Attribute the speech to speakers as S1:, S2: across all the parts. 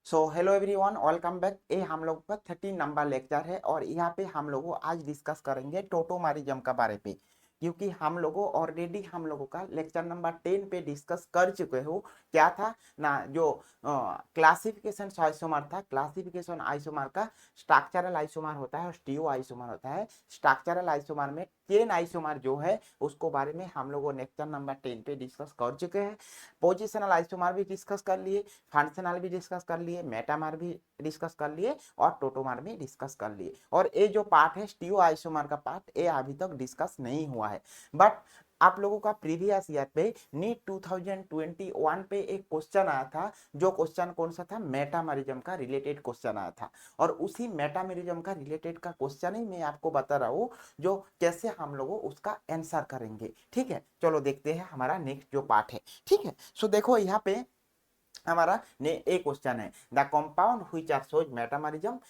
S1: So hello everyone, welcome back. ये हम लोग का 13 नंबर लेक्चर है और यहाँ पे हम लोग आज डिस्कस करेंगे टोटोमारिज्म का बारे पे, क्योंकि हम लोगों ऑलरेडी हम लोगों का लेक्चर नंबर 10 पे डिस्कस कर चुके हो। क्या था ना, जो क्लासिफिकेशन आइसोमर था, क्लासिफिकेशन आइसोमर का स्ट्रक्चरल आइसोमर होता है और स्टीरियो आइसोमर होता है। स्ट्रक्चरल आइसोमर में चेन आइसोमर जो है उसको बारे में हम लोग लेक्चर नंबर 10 पे डिस्कस कर चुके हैं। पोजिशनल आइसोमर भी डिस्कस कर लिए, फंक्शनल भी डिस्कस कर लिए, मेटामर भी डिस्कस कर लिए और टोटोमर भी डिस्कस कर लिए। और ये जो पार्ट है स्टीरियो आइसोमर का पार्ट, ये अभी तक डिस्कस नहीं हुआ है। बट आप लोगों का प्रीवियस ईयर पे नीट 2021 पे एक क्वेश्चन आया था। जो क्वेश्चन कौन सा था? मेटामरिज्म का रिलेटेड क्वेश्चन आया था और उसी मेटामरिज्म का रिलेटेड का क्वेश्चन ही मैं आपको बता रहा हूँ, जो कैसे हम लोग उसका आंसर करेंगे। ठीक है, चलो देखते हैं हमारा नेक्स्ट जो पार्ट है। ठीक है, सो देखो यहाँ पे हमारा ने एक क्वेश्चन है, the compound which are shows metamerism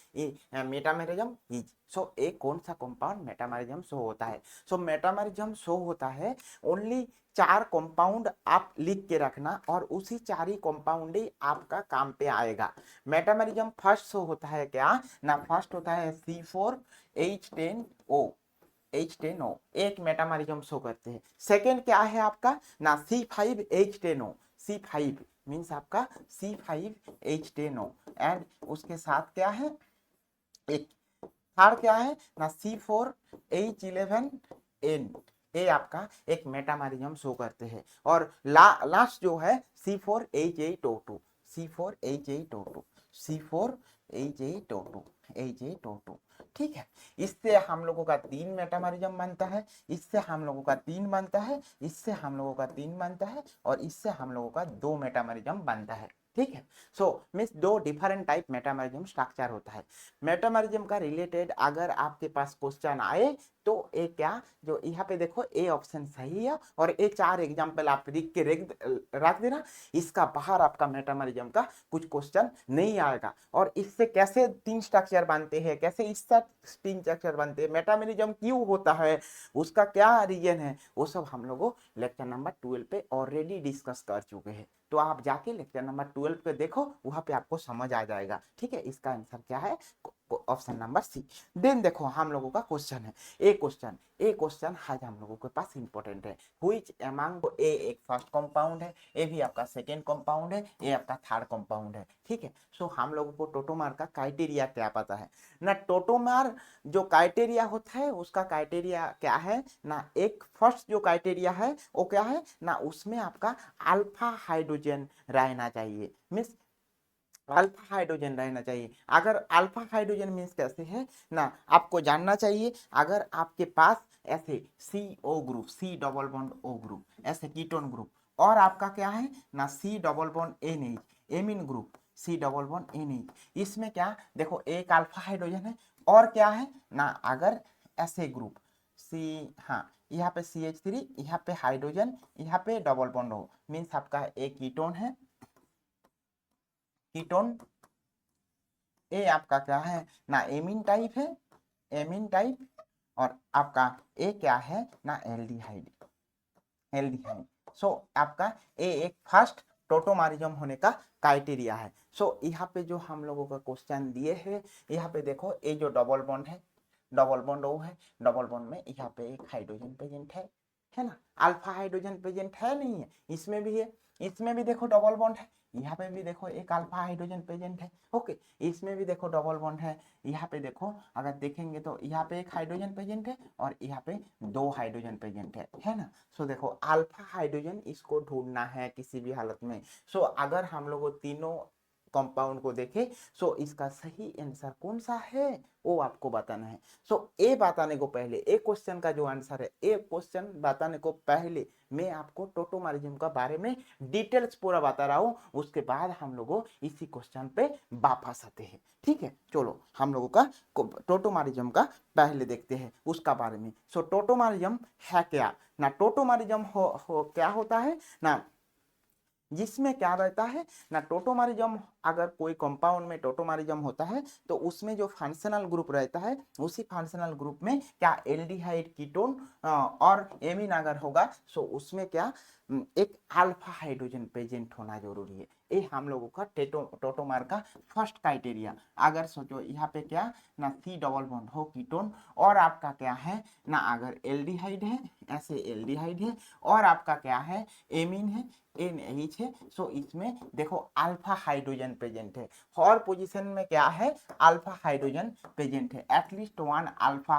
S1: metamerism is. So एक कौन सा कंपाउंड मेटामरिज्म शो होता है? सो मेटामरिज्म शो होता है ओनली 4 कंपाउंड आप लिख के रखना और उसी 4 ही कंपाउंड ही आपका काम पे आएगा। मेटामरिज्म फर्स्ट शो होता है क्या ना, फर्स्ट होता है C4H10O। H10O एक मेटामरिज्म शो करते हैं। सेकेंड क्या है आपका ना, C5H10O। C5 मीन्स आपका C5H10O एंड उसके साथ क्या है, एक थर्ड क्या है ना, C4H11N। ये आपका एक मेटामरिज्म शो करते हैं। और लास्ट जो है C4H8O2। C4H8O2 C4H8O2 H8O2। ठीक है, इससे हम लोगों का 3 मेटामरिज्म बनता है, इससे हम लोगों का 3 बनता है, इससे हम लोगों का 3 बनता है और इससे हम लोगों का 2 मेटामरिज्म बनता है। ठीक है, so means 2 different type metamerism structure होता है। मेटामरिज्म का रिलेटेड अगर आपके पास क्वेश्चन आए तो ये क्या, जो यहाँ पे देखो ए ऑप्शन सही है और ये 4 एग्जाम्पल आप लिख के रख देना। इसका बाहर आपका मेटामरिज्म का कुछ क्वेश्चन नहीं आएगा। और इससे कैसे 3 स्ट्रक्चर बनते हैं, कैसे इससे 3 स्ट्रक्चर बनते हैं, मेटामरिज्म क्यों होता है, उसका क्या रीजन है, वो सब हम लोग लेक्चर नंबर 12 पे ऑलरेडी डिस्कस कर चुके हैं। तो आप जाके लेक्चर नंबर 12 पे देखो, वहां पे आपको समझ आ जाएगा। ठीक है, इसका आंसर क्या है, ऑप्शन नंबर सी। देन देखो हम लोगों का क्वेश्चन है, ए क्वेश्चन आज हम लोगों के पास इंपॉर्टेंट है। व्हिच अमंग, ए एक फर्स्ट कंपाउंड है, ए भी आपका सेकेंड कंपाउंड है, ए आपका थर्ड कंपाउंड है। ठीक है, सो हम लोगों को टोटोमार का क्राइटेरिया क्या पता है ना। टोटोमार जो क्राइटेरिया होता है उसका क्राइटेरिया क्या है ना, एक फर्स्ट जो क्राइटेरिया है वो क्या है ना, उसमें आपका अल्फा हाइड्रोजन रहना चाहिए। मीन्स अल्फा हाइड्रोजन रहना चाहिए। अगर अल्फा हाइड्रोजन मीन्स कैसे है ना, आपको जानना चाहिए। अगर आपके पास ऐसे C O group, C double bond O group, ऐसे कीटोन ग्रुप, और आपका क्या है ना C double bond N H amine group, C double bond N H, इसमें क्या देखो एक अल्फा हाइड्रोजन है और क्या है ना, अगर ऐसे ग्रुप सी, हाँ यहाँ पे CH3, यहाँ पे हाइड्रोजन, यहाँ पे डबल बॉन्ड हो, मीन्स आपका एक कीटोन है, कीटोन। ये आपका क्या है ना, एमीन टाइप है, एमीन टाइप। और आपका ए क्या है ना, एल्डिहाइड, एल्डिहाइड। सो आपका ए एक फर्स्ट टोटोमारिज्म होने का क्राइटेरिया है। सो यहाँ पे जो हम लोगों का क्वेश्चन दिए हैं, यहाँ पे देखो ये जो डबल बॉन्ड है, डबल बॉन्ड ओ है, डबल बॉन्ड में यहाँ पे एक हाइड्रोजन प्रेजेंट है ना, अल्फा हाइड्रोजन प्रेजेंट है नहीं है, इसमें भी है, इसमें भी देखो डबल बॉन्ड है, यहाँ पे भी देखो एक अल्फा हाइड्रोजन प्रेजेंट है। ओके, इसमें भी देखो डबल बॉन्ड है, यहाँ पे देखो अगर देखेंगे तो यहाँ पे एक हाइड्रोजन प्रेजेंट है और यहाँ पे 2 हाइड्रोजन प्रेजेंट है ना। सो देखो अल्फा हाइड्रोजन इसको ढूंढना है किसी भी हालत में। सो अगर हम लोग तीनों कंपाउंड को देखें, सो इसका सही आंसर कौन सा है वो आपको बताना है। सो ए बताने को पहले, ए क्वेश्चन का जो आंसर है, ए क्वेश्चन बताने को पहले मैं आपको टोटोमारिज्म का बारे में डिटेल्स पूरा बता रहा हूं, उसके बाद हम लोगों इसी क्वेश्चन पे वापस आते हैं। ठीक है, चलो हम लोगों का टोटोमारिज्म का पहले देखते हैं उसका बारे में। सो टोटोमारिज्म है क्या ना, टोटोमारिज्म हो क्या होता है ना, जिसमें क्या रहता है ना, टोटोमारिज्म अगर कोई कंपाउंड में टोटोमारिज्म होता है तो उसमें जो फंक्शनल ग्रुप रहता है, उसी फंक्शनल ग्रुप में क्या एल्डिहाइड कीटोन और एमीन अगर होगा, सो उसमें क्या एक अल्फा हाइड्रोजन प्रेजेंट होना जरूरी है। ये हम लोगों का टोटोमर का फर्स्ट क्राइटेरिया। अगर सोचो यहाँ पे क्या ना सी डबल बॉन्ड हो कीटोन, और आपका क्या है ना अगर एल्डिहाइड है, ऐसे एल्डिहाइड है, और आपका क्या है एमीन है, NH है, सो इसमें देखो अल्फा हाइड्रोजन प्रेजेंट है। हर पोजीशन में क्या है अल्फा हाइड्रोजन प्रेजेंट है, at least one alpha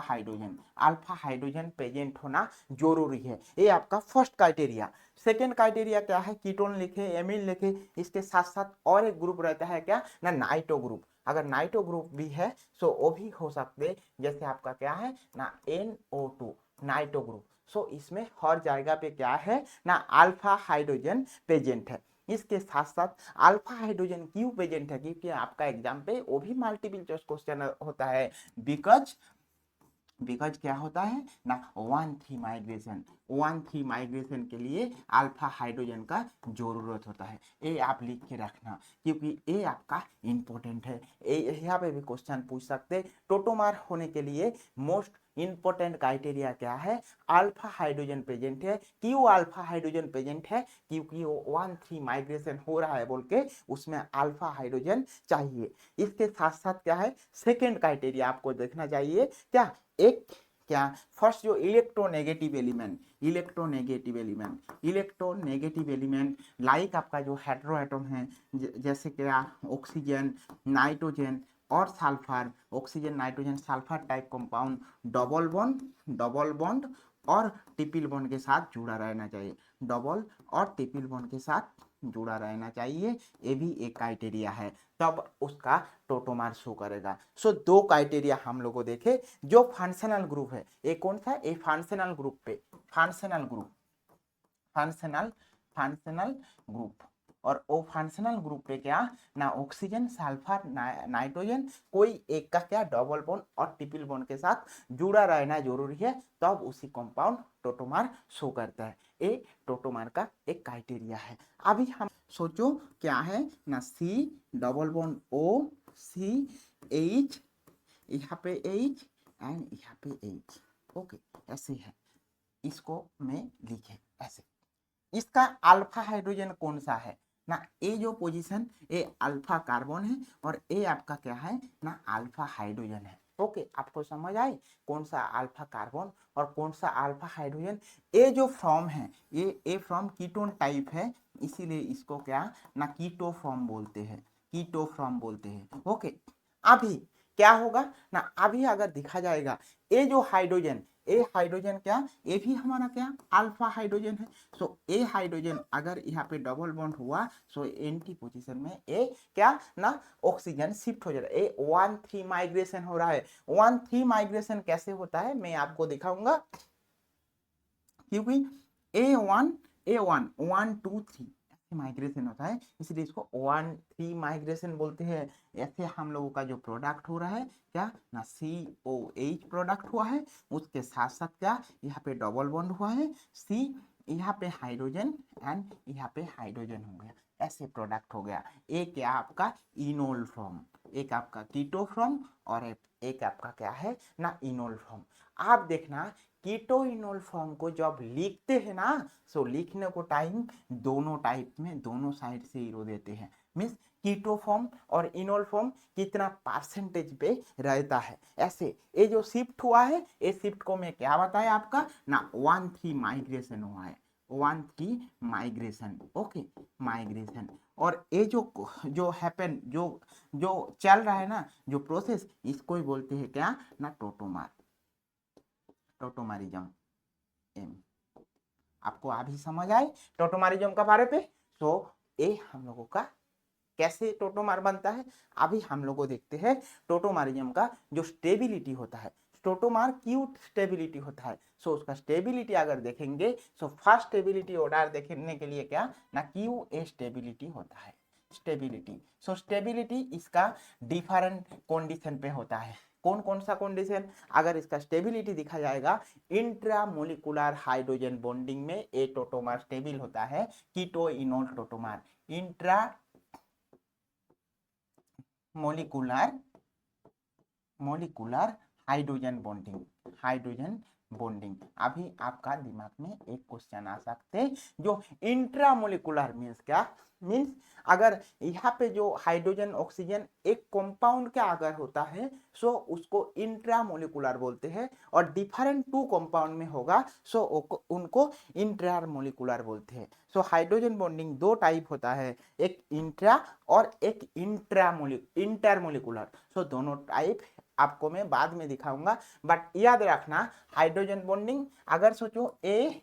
S1: hydrogen present होना जरूरी है। ये आपका फर्स्ट क्राइटेरिया। सेकेंड क्राइटेरिया क्या है, कीटोन लिखे, एमीन लिखे, इसके साथ साथ और एक ग्रुप रहता है क्या ना नाइट्रो ग्रुप। अगर नाइट्रो ग्रुप भी है सो वो भी हो सकते, जैसे आपका क्या है ना NO2 नाइट्रो ग्रुप। सो इसमें हर जगह पे क्या है ना अल्फा हाइड्रोजन प्रेजेंट है। इसके साथ साथ अल्फा हाइड्रोजन क्यों प्रेजेंट है, क्योंकि आपका एग्जाम पे वो भी मल्टीपल चॉइस क्वेश्चन होता है। बिकॉज क्या होता है ना 1,3 माइग्रेशन के लिए अल्फा हाइड्रोजन का जरूरत होता है। ये आप लिख के रखना, क्योंकि ये आपका इंपॉर्टेंट है। यहाँ पे भी क्वेश्चन पूछ सकते। टोटोमर होने के लिए मोस्ट इंपॉर्टेंट क्राइटेरिया क्या है, अल्फा हाइड्रोजन प्रेजेंट है। क्यों अल्फा हाइड्रोजन प्रेजेंट है, क्योंकि वो 1,3 माइग्रेशन हो रहा है बोल के उसमें अल्फा हाइड्रोजन चाहिए। इसके साथ साथ क्या है सेकेंड क्राइटेरिया आपको देखना चाहिए क्या, एक क्या फर्स्ट जो इलेक्ट्रोनेगेटिव एलिमेंट लाइक आपका जो हेटेरो एटम है, जैसे क्या ऑक्सीजन, नाइट्रोजन और sulphur, oxygen nitrogen sulphur type compound double bond और ट्रिपल बॉन्ड के साथ जुड़ा रहना चाहिए, डबल और ट्रिपल बॉन्ड के साथ जुड़ा रहना चाहिए। ये भी एक क्राइटेरिया है, तब उसका टोटोमर शो करेगा। सो दो क्राइटेरिया हम लोग को देखे। जो फंक्शनल ग्रुप है ये कौन सा, ये फंक्शनल ग्रुप पे फंक्शनल ग्रुप, और वो फंक्शनल ग्रुप पे क्या ना ऑक्सीजन सल्फर नाइट्रोजन कोई एक का क्या डबल बॉन्ड और ट्रिपल बॉन्ड के साथ जुड़ा रहना जरूरी है, तब उसी कंपाउंड टोटोमर शो करता है। ये टोटोमर का एक क्राइटेरिया है। अभी हम सोचो क्या है ना C double bond O CH, यहाँ पे H एंड यहाँ पे H, ओके ऐसे है, इसको मैं लिखे ऐसे। इसका अल्फा हाइड्रोजन कौन सा है ना, ये जो पोजीशन ये अल्फा कार्बन है और ये आपका क्या है ना अल्फा हाइड्रोजन है। ओके आपको समझ आए कौन सा अल्फा कार्बन और कौन सा अल्फा हाइड्रोजन। ये जो फॉर्म है ये फॉर्म कीटोन टाइप है, इसीलिए इसको क्या ना कीटो फॉर्म बोलते हैं। ओके अभी क्या होगा ना, अभी अगर देखा जाएगा ये जो हाइड्रोजन, ये हाइड्रोजन क्या ये भी हमारा क्या अल्फा हाइड्रोजन है। सो ए हाइड्रोजन अगर यहाँ पे डबल बॉन्ड हुआ सो एंटी पोजीशन में ए क्या ना ऑक्सीजन शिफ्ट हो जाता है। ए 1,3 माइग्रेशन हो रहा है। 1,3 माइग्रेशन कैसे होता है मैं आपको दिखाऊंगा, क्योंकि A1 2 3 माइग्रेशन होता है, इसलिए इसको 1,3 माइग्रेशन बोलते हैं। ऐसे हम लोगों का जो प्रोडक्ट हो रहा है क्या ना COH प्रोडक्ट हुआ है, उसके साथ साथ क्या यहाँ पे डबल बॉन्ड हुआ है C, यहाँ पे हाइड्रोजन एंड यहाँ पे हाइड्रोजन हो गया, ऐसे प्रोडक्ट हो गया। एक क्या आपका इनोल फॉर्म, एक आपका कीटो फॉर्म और एक आपका क्या है ना इनोल फॉर्म। आप देखना कीटो इनोल फॉर्म को जब लिखते हैं ना सो लिखने को टाइम दोनों टाइप में दोनों साइड से ईरो देते हैं। मीन्स कीटो फॉर्म और इनोल फॉर्म कितना परसेंटेज पे रहता है। ऐसे ये जो शिफ्ट हुआ है ये शिफ्ट को मैं क्या बताया आपका ना 1,3 माइग्रेशन हुआ है, 1,3 माइग्रेशन, ओके माइग्रेशन। और ये जो हैपन जो चल रहा है ना जो प्रोसेस, इसको ही बोलते हैं क्या ना टोटोमरिज्म। एम आपको अभी समझ आए टोटोमरिज्म का बारे पे। तो ये हम लोगों का कैसे टोटोमर बनता है, अभी हम लोग को देखते हैं। टोटोमरिज्म का जो स्टेबिलिटी होता है, टोटोमर क्यों स्टेबिलिटी होता है, सो उसका स्टेबिलिटी अगर देखेंगे सो फर्स्ट स्टेबिलिटी ऑर्डर देखने के लिए क्या ना QA स्टेबिलिटी होता है। स्टेबिलिटी इसका डिफरेंट कंडीशन पे होता है। कौन कौन सा कंडीशन, अगर इसका स्टेबिलिटी दिखा जाएगा इंट्रामोलिकुलर हाइड्रोजन बॉन्डिंग में ए टोटोमर स्टेबल होता है, keto enol tautomer intra molecular hydrogen bonding. अभी आपका दिमाग में एक क्वेश्चन आ सकते हैं, जो इंट्रामोलिकुलर मीन्स क्या, मीन्स अगर यहाँ पे जो हाइड्रोजन ऑक्सीजन एक कंपाउंड का अगर होता है सो उसको इंट्रामोलिकुलर बोलते हैं, और डिफरेंट टू कंपाउंड में होगा सो उनको इंट्रामोलिकुलर बोलते हैं। सो हाइड्रोजन बॉन्डिंग दो टाइप होता है, एक इंट्रा और एक इंटरमोलिकुलर। सो दोनों टाइप आपको मैं बाद में दिखाऊंगा, बट याद रखना हाइड्रोजन बॉन्डिंग अगर सोचो ए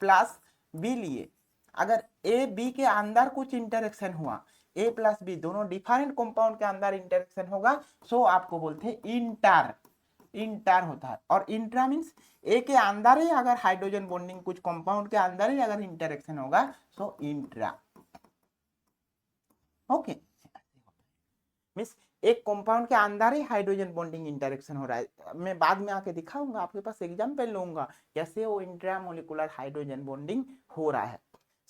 S1: प्लस बी लिए, अगर ए बी के अंदर कुछ इंटरेक्शन हुआ, ए प्लस बी दोनों डिफरेंट कंपाउंड के अंदर इंटरेक्शन होगा सो आपको बोलते हैं इंटर, इंटर होता है। और इंट्रा मीन्स ए के अंदर ही अगर हाइड्रोजन बॉन्डिंग कुछ कंपाउंड के अंदर ही अगर इंटरेक्शन होगा सो इंट्रा। ओके, मीन्स एक कंपाउंड के अंदर ही हाइड्रोजन बॉन्डिंग इंटरेक्शन हो रहा है। मैं बाद में आके दिखाऊंगा, आपके पास एग्जाम्पल लूंगा कैसे वो इंट्रामोलिकुलर हाइड्रोजन बॉन्डिंग हो रहा है।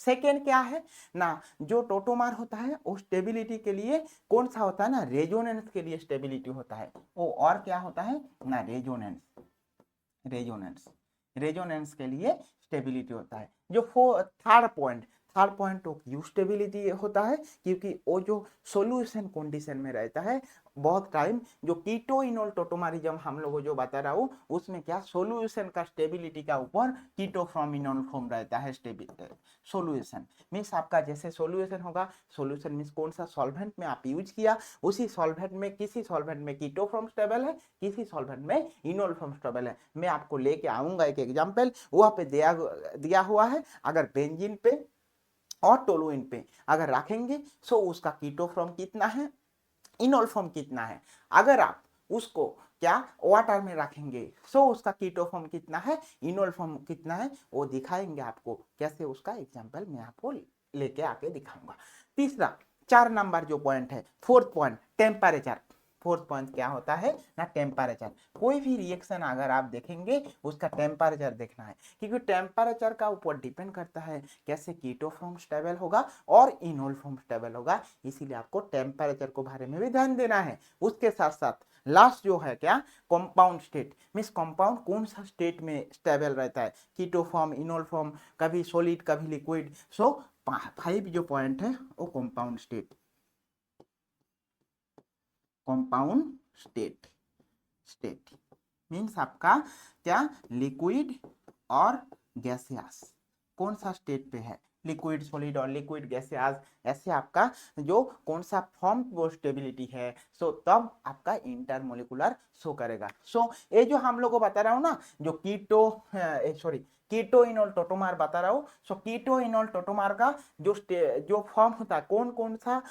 S1: सेकेंड क्या है ना, जो टोटोमार होता है वो स्टेबिलिटी के लिए कौन सा होता है ना, रेजोनेंस के लिए स्टेबिलिटी होता है वो, और क्या होता है ना, रेजोनेंस, रेजोनेंस, रेजोनेंस के लिए स्टेबिलिटी होता है। जो थर्ड पॉइंट, थर्ड पॉइंट तो क्यू स्टेबिलिटी होता है, क्योंकि वो जो सोल्यूशन कंडीशन में रहता है बहुत टाइम, जो कीटो इनोल टोटोमारिज्म हम लोग जो बता रहा हूँ उसमें क्या सोल्यूशन का स्टेबिलिटी का ऊपर कीटो फ्रॉम इनोल फॉर्म रहता है। सोल्यूशन मीन्स आपका जैसे सोल्यूशन होगा, सोल्यूशन मीन्स कौन सा सॉल्वेंट में आप यूज किया, उसी सॉल्वेंट में किसी सॉल्वेंट में कीटो फ्रॉम स्टेबल है, किसी सॉल्वेंट में इनोल फ्रॉम स्टेबल है। मैं आपको लेके आऊंगा एक एग्जाम्पल, वहां पे दिया हुआ है, अगर बेंजीन पे और टोलुइन पे अगर रखेंगे सो उसका कीटो फ्रॉम कितना है, इनोल फॉर्म कितना है। अगर आप उसको क्या वाटर में रखेंगे सो उसका कीटो फॉर्म कितना है, इनोल फॉर्म कितना है, वो दिखाएंगे आपको कैसे, उसका एग्जांपल मैं आपको लेके आके दिखाऊंगा। तीसरा 4 नंबर जो पॉइंट है, fourth point temperature. Fourth point क्या होता है ना, टेम्परेचर। कोई भी रिएक्शन अगर आप देखेंगे उसका टेम्परेचर देखना है, क्योंकि टेम्परेचर का ऊपर डिपेंड करता है कैसे कीटो फॉर्म स्टेबल होगा और इनोल फॉर्म स्टेबल होगा, इसीलिए आपको टेम्परेचर को बारे में भी ध्यान देना है। उसके साथ साथ लास्ट जो है क्या, कंपाउंड स्टेट, मीन्स कंपाउंड कौन सा स्टेट में स्टेबल रहता है, कीटो फॉर्म, इनोल फॉर्म, कभी सॉलिड कभी लिक्विड। सो 5 जो पॉइंट है वो compound state, compound state, state means आपका क्या, लिक्विड और गैसियस कौन सा स्टेट पे है, लिक्विड, सॉलिड और लिक्विड, गैसियस, ऐसे आपका जो कौन सा फॉर्म वो स्टेबिलिटी है, सो तब आपका इंटरमोलिकुलर शो करेगा। सो ये जो हम लोग को बता रहा हूँ ना, जो कीटो इनोल टोटोमार बता रहा हूँ, सो कीटो इनोल टोटोमार का जो फॉर्म होता है, कौन कौन सा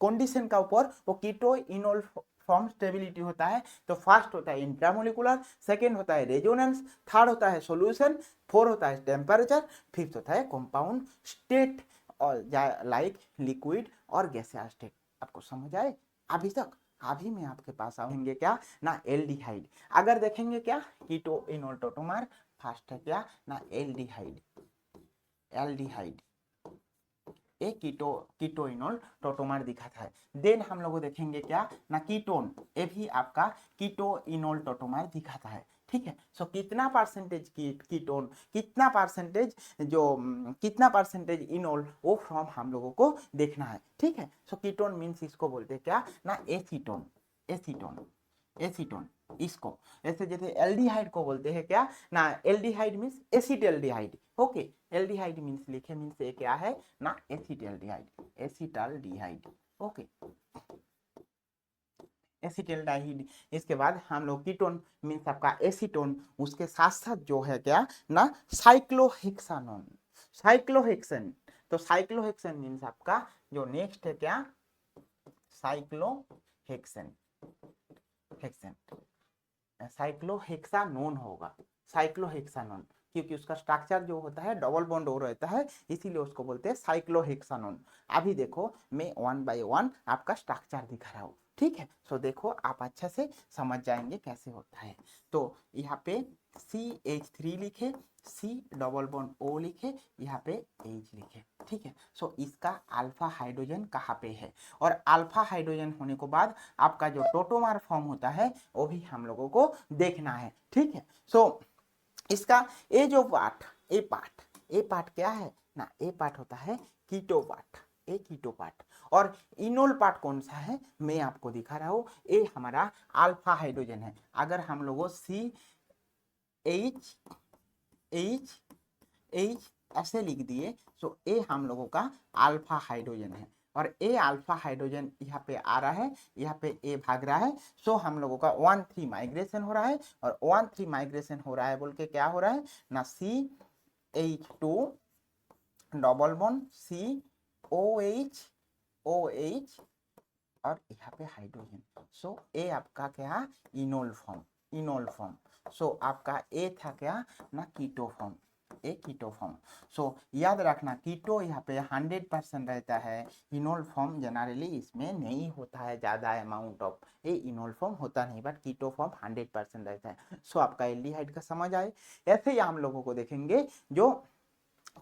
S1: कंडीशन का ऊपर वो कीटो इनोल फॉर्म स्टेबिलिटी होता है। तो फर्स्ट होता है इंट्रामोलिकुलर, सेकेंड होता है रेजोनेंस, थर्ड होता है सॉल्यूशन, फोर्थ होता है टेम्परेचर, फिफ्थ होता है कंपाउंड स्टेट, और लाइक लिक्विड और गैसियस स्टेट। आपको समझ आए अभी तक? अभी मैं आपके पास आएंगे क्या ना, एल्डिहाइड। अगर देखेंगे क्या, कीटो इनोल टोटोमार, फर्स्ट है क्या ना, एल्डिहाइड, एल्डिहाइड एक कीटो इनोल टोटोमार दिखाता है। देन हम लोग देखेंगे क्या ना, कीटोन, ये भी आपका कीटो इनोल टोटोमार दिखाता है। ठीक है, सो कितना परसेंटेज कीटोन, कितना परसेंटेज कितना परसेंटेज इनोल, वो फॉर्म हम लोगों को देखना है। ठीक है, सो कीटोन मीन्स इसको बोलते हैं क्या ना, एसीटोन, एसीटोन, एसीटोन इसको, ऐसे जैसे एल्डिहाइड को बोलते हैं क्या ना, aldehyde means acetaldehyde. Okay, aldehyde means लिखे मीन्स ये क्या है ना, एसिटाल्डिहाइड, एसिटाल्डिहाइड। Okay, acetaldehyde. इसके बाद हम लोग कीटोन मीन्स आपका एसीटोन, उसके साथ साथ जो है क्या ना, साइक्लोहेक्सानोन, साइक्लोहेक्सेन। तो साइक्लोहेक्सेन मीन्स आपका जो नेक्स्ट है क्या, साइक्लोहेक्सेन, हेक्सेन, साइक्लोहेक्सानोन होगा, साइक्लोहेक्सानोन, क्योंकि उसका स्ट्रक्चर जो होता है डबल बॉन्ड हो रहता है, इसीलिए उसको बोलते हैं साइक्लोहेक्सानोन। अभी देखो मैं 1 बाय 1 आपका स्ट्रक्चर दिखा रहा हूँ। ठीक है, सो देखो आप अच्छे से समझ जाएंगे कैसे होता है। तो यहाँ पे CH3 लिखे, C डबल बॉन्ड O लिखे, यहाँ पे H लिखे। ठीक है, सो इसका अल्फा हाइड्रोजन कहाँ पे है, और अल्फा हाइड्रोजन होने के बाद आपका जो टोटोमार फॉर्म होता है वो भी हम लोगों को देखना है। ठीक है, सो इसका ये जो पार्ट, ए पार्ट क्या है ना, ए पार्ट होता है कीटो पार्ट, ए कीटो पार्ट। और इनोल पार्ट कौन सा है, मैं आपको दिखा रहा हूं, ये हमारा अल्फा हाइड्रोजन है। अगर हम लोगों सी एच एच एच ऐसे लिख दिए तो ये हम लोगों का अल्फा हाइड्रोजन है। और ए अल्फा हाइड्रोजन यहाँ पे आ रहा है, यहाँ पे ए भाग रहा है, सो हम लोगों का 1,3 माइग्रेशन हो रहा है। और 1,3 माइग्रेशन हो रहा है बोल के क्या हो रहा है ना, CH2 डबल बॉन्ड COH और यहाँ पे हाइड्रोजन, सो ए आपका क्या, इनोल फॉर्म, इनोल फॉर्म। सो आपका ए था क्या ना, कीटो फॉर्म, ए कीटो फॉर्म। सो याद रखना कीटो यहाँ पे 100% रहता है, इनोल फॉर्म जनरली इसमें नहीं होता है ज्यादा अमाउंट ऑफ, ये इनोल फॉर्म होता नहीं, बट कीटो फॉर्म 100% रहता है। सो आपका एल्डिहाइड का समझ आए। ऐसे ही हम लोगों को देखेंगे जो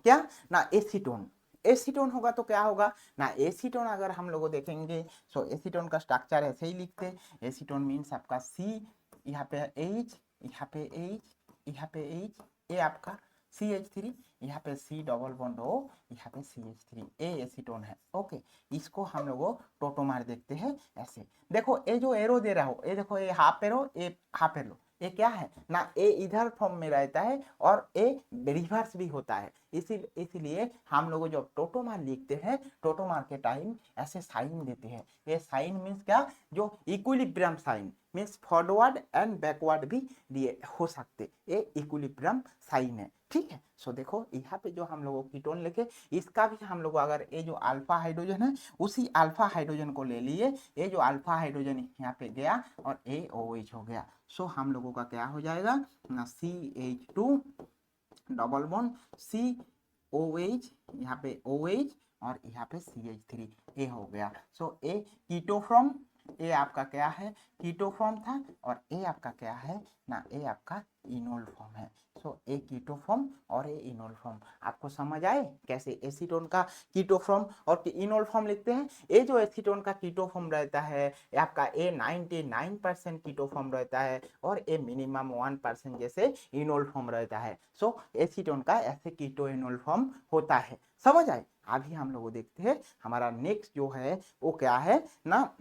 S1: क्या ना, एसीटोन, एसीटोन होगा तो क्या होगा ना, एसीटोन अगर हम लोग देखेंगे सो एसीटोन का स्ट्रक्चर ऐसे ही लिखते, एसीटोन मीन्स आपका सी, यहाँ पे एच, यहाँ पे एच, यहाँ पे एच, ये आपका CH3, यहाँ पे C डबल बॉन्ड O, यहाँ पे CH3, ए एसीटोन है। ओके, इसको हम लोग टोटोमार देखते हैं ऐसे। देखो ये जो एरो दे रहा हो, ये देखो ये हाफ एरो, ये हाफ एरो, ये क्या है ना, ए इधर फॉर्म में रहता है और ए रिवर्स भी होता है। इसीलिए हम लोग जब टोटोमार लिखते हैं, टोटोमार के टाइम ऐसे साइन देते हैं। ये साइन मीन्स क्या, जो equilibrium sign means forward and backward भी दिए हो सकते, ये इक्विलिब्रियम साइन है। ठीक है, सो देखो यहाँ पे जो हम लोग कीटोन लिखे, इसका भी हम लोग अगर ये जो अल्फा हाइड्रोजन है, उसी अल्फा हाइड्रोजन को ले लिए, ये जो अल्फा हाइड्रोजन यहाँ पे गया और ए OH हो गया। सो हम लोगों का क्या हो जाएगा ना, CH2 डबल बॉन्ड COH, यहाँ पे OH और यहाँ पे CH3, ए हो गया। सो ए कीटोफ्रॉम, ए आपका क्या है, कीटोफॉर्म था, और ए आपका क्या है ना, ए आपका इनोल फॉर्म है। सो ए कीटोफॉर्म और ए इनोल फॉर्म, आपको समझ आए कैसे एसीटोन का कीटोफॉर्म और इनोल फॉर्म लिखते हैं। ये जो एसीटोन का कीटोफॉर्म रहता है, आपका ए 99% कीटोफॉर्म रहता है और ए मिनिमम 1% जैसे इनोल फॉर्म रहता है। सो एसीटोन का ऐसे कीटो इनोल फॉर्म होता है, समझ आए। अभी हम लोग देखते हैं हमारा नेक्स्ट जो है वो क्या है ना,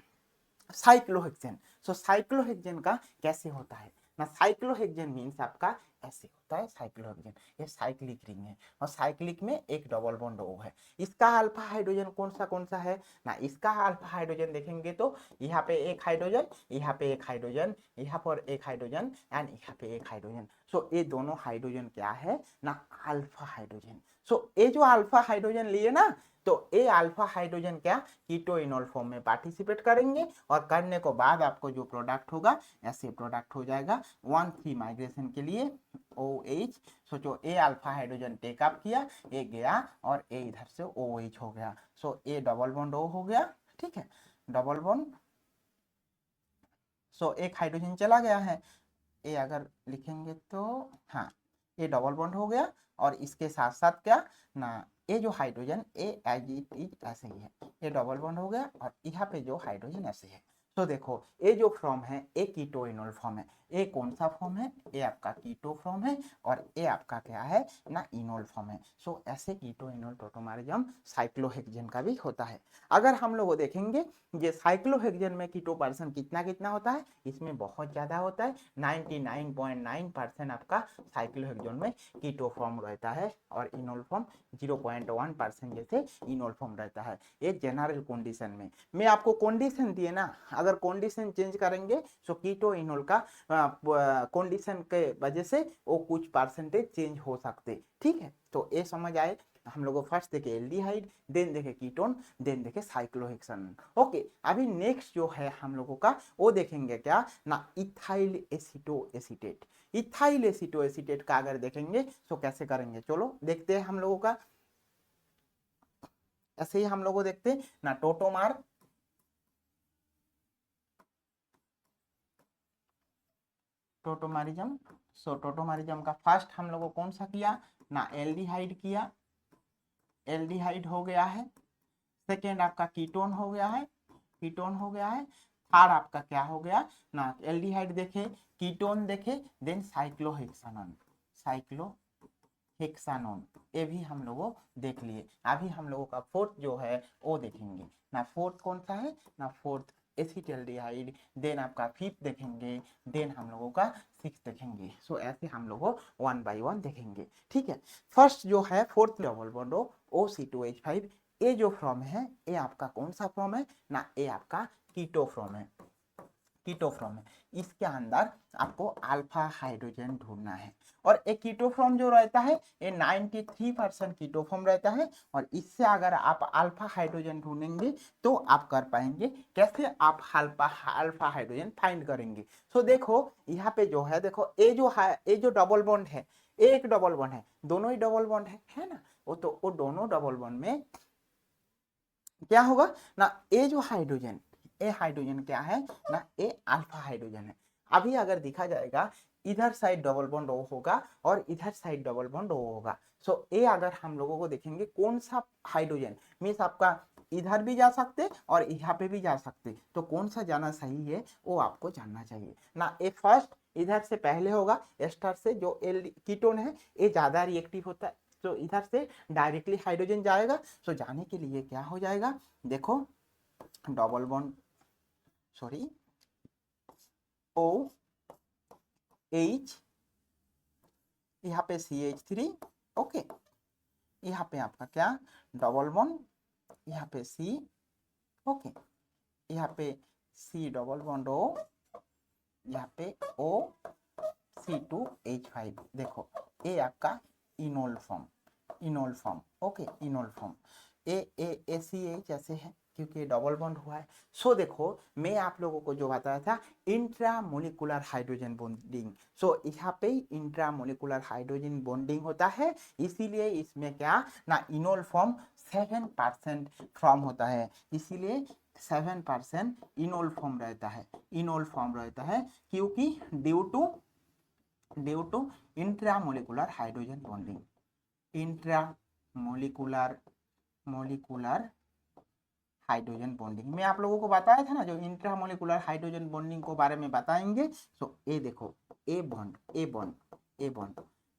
S1: साइक्लोहेक्सेन। सो साइक्लोहेक्सेन का कैसे होता है ना, साइक्लोहेक्सेन मीन्स आपका ऐसे होता है साइक्लोहेक्सेन, ये साइक्लिक रिंग है और साइक्लिक में एक डबल बॉन्ड O है। इसका अल्फा हाइड्रोजन कौन सा है ना, इसका अल्फा हाइड्रोजन देखेंगे तो यहाँ पे एक हाइड्रोजन, यहाँ पे एक हाइड्रोजन, यहाँ पर एक हाइड्रोजन एंड यहाँ पे एक हाइड्रोजन। सो ये दोनों हाइड्रोजन क्या है ना, अल्फा हाइड्रोजन। सो ये जो अल्फा हाइड्रोजन लिए ना, तो ये अल्फा हाइड्रोजन क्या कीटो इनोल फॉर्म में पार्टिसिपेट करेंगे और करने को बाद आपको जो प्रोडक्ट होगा ऐसे प्रोडक्ट हो जाएगा 1,3 माइग्रेशन के लिए OH। सोचो ए अल्फा हाइड्रोजन टेकअप किया, ए गया और ए इधर से OH हो गया। सो ए डबल बॉन्ड O हो गया, ठीक है, डबल बॉन्ड। सो एक हाइड्रोजन चला गया है, ए अगर लिखेंगे तो हाँ, ये डबल बॉन्ड हो गया और इसके साथ साथ क्या ना, ये जो hydrogen a as it is ऐसे ही है, ये डबल बॉन्ड हो गया और यहाँ पे जो हाइड्रोजन ऐसे है। तो देखो ये जो फॉर्म है ये कीटो इनोल फॉर्म है। ये कौन सा फॉर्म है, ये आपका कीटो फॉर्म है और ये आपका क्या है ना, इनोल फॉर्म है। सो ऐसे कीटो इनोल टोटोमरिज्म साइक्लोहेक्सेन का भी होता है। अगर हम लोग देखेंगे ये साइक्लोहेक्सेन में कीटो पर्सन कितना कितना होता है, इसमें बहुत ज्यादा होता है, 99.9% आपका साइक्लोहेक्सेन में कीटो फॉर्म रहता है और इनोल फॉर्म 0.1% जैसे इनोल फॉर्म रहता है। ये जनरल कंडीशन में मैं आपको कंडीशन दिए ना, अगर कंडीशन चेंज करेंगे तो कीटो इनोल का कंडीशन के वजह से वो कुछ परसेंटेज चेंज हो सकते। ठीक है, तो ये समझ आए। हम लोग फर्स्ट देखे एल्डिहाइड, देन देखे कीटोन, देन देखे साइक्लोहेक्सेन। ओके, अभी नेक्स्ट जो है हम लोगों का वो देखेंगे क्या ना, ethyl aceto acetate. Ethyl aceto acetate का अगर देखेंगे तो कैसे करेंगे, चलो देखते हैं हम लोगों का। ऐसे ही हम लोग देखते हैं ना, टोटोमार, टोटोमारिज्म। सो टोटोमारिज्म का फर्स्ट हम लोग कौन सा किया ना, एल्डिहाइड किया, एल्डिहाइड हो गया है। सेकेंड आपका कीटोन हो गया है, कीटोन हो गया है। थर्ड आपका क्या हो गया ना, एल्डिहाइड देखे, कीटोन देखे, देन साइक्लोहेक्सेनॉन, साइक्लोहेक्सानोन, ये भी हम लोगों देख लिए। अभी हम लोगों का फोर्थ जो है वो देखेंगे ना। फोर्थ कौन सा है ना, फोर्थ एसिटाल्डिहाइड, देन आपका फिफ्थ देखेंगे, देन हम लोगों का सिक्स देखेंगे। सो ऐसे हम लोगों वन बाय वन देखेंगे, ठीक है। फर्स्ट जो है fourth double bond O C2H5, ये जो फॉर्म है ये आपका कौन सा फॉर्म है ना, ये आपका कीटो फॉर्म है, कीटो फॉर्म है। इसके अंदर आपको अल्फा हाइड्रोजन ढूंढना है, और एक कीटो फॉर्म जो रहता है ये 93% कीटो फॉर्म रहता है, और इससे अगर आप अल्फा हाइड्रोजन ढूंढेंगे तो आप कर पाएंगे। कैसे आप अल्फा हाइड्रोजन फाइंड करेंगे? सो देखो यहाँ पे जो है, देखो ये जो डबल बॉन्ड है, एक डबल बॉन्ड है, दोनों ही डबल बॉन्ड है ना, वो दोनों डबल बॉन्ड में क्या होगा ना, ये हाइड्रोजन क्या है ना, ये अल्फा हाइड्रोजन है। अभी अगर देखा जाएगा इधर साइड डबल बॉन्ड O होगा और इधर साइड डबल बॉन्ड O होगा। सो ये अगर हम लोगों को देखेंगे कौन सा हाइड्रोजन मीन्स आपका इधर भी जा सकते और यहाँ पे भी जा सकते, तो कौन सा जाना सही है वो आपको जानना चाहिए ना। ये फर्स्ट इधर से पहले होगा, एस्टर से जो कीटोन है ये ज्यादा रिएक्टिव होता है, तो इधर से डायरेक्टली हाइड्रोजन जाएगा। सो जाने के लिए क्या हो जाएगा, देखो डबल बॉन्ड सॉरी OH, यहाँ पे CH3, ओके, यहाँ पे आपका क्या डबल बॉन्ड, यहाँ पे C, ओके, यहाँ पे C डबल बॉन्ड O, यहाँ पे O C2H5। देखो ये आपका enol form, okay, enol form. ACH ऐसे है क्योंकि डबल बॉन्ड हुआ है। सो देखो मैं आप लोगों को जो बताया था इंट्रामोलिकुलर हाइड्रोजन बॉन्डिंग, सो यहाँ पे इंट्रामोलिकुलर हाइड्रोजन बॉन्डिंग होता है, इसीलिए इसमें क्या ना इनोल फॉर्म 7% फॉर्म होता है, इसीलिए 7% इनोल फॉर्म रहता है, क्योंकि due to intramolecular hydrogen bonding, intramolecular hydrogen bonding मैं आप लोगों को बताया था ना, जो इंट्रामोलिकुलर हाइड्रोजन बॉन्डिंग को बारे में बताएंगे। सो ये देखो ए बॉन्ड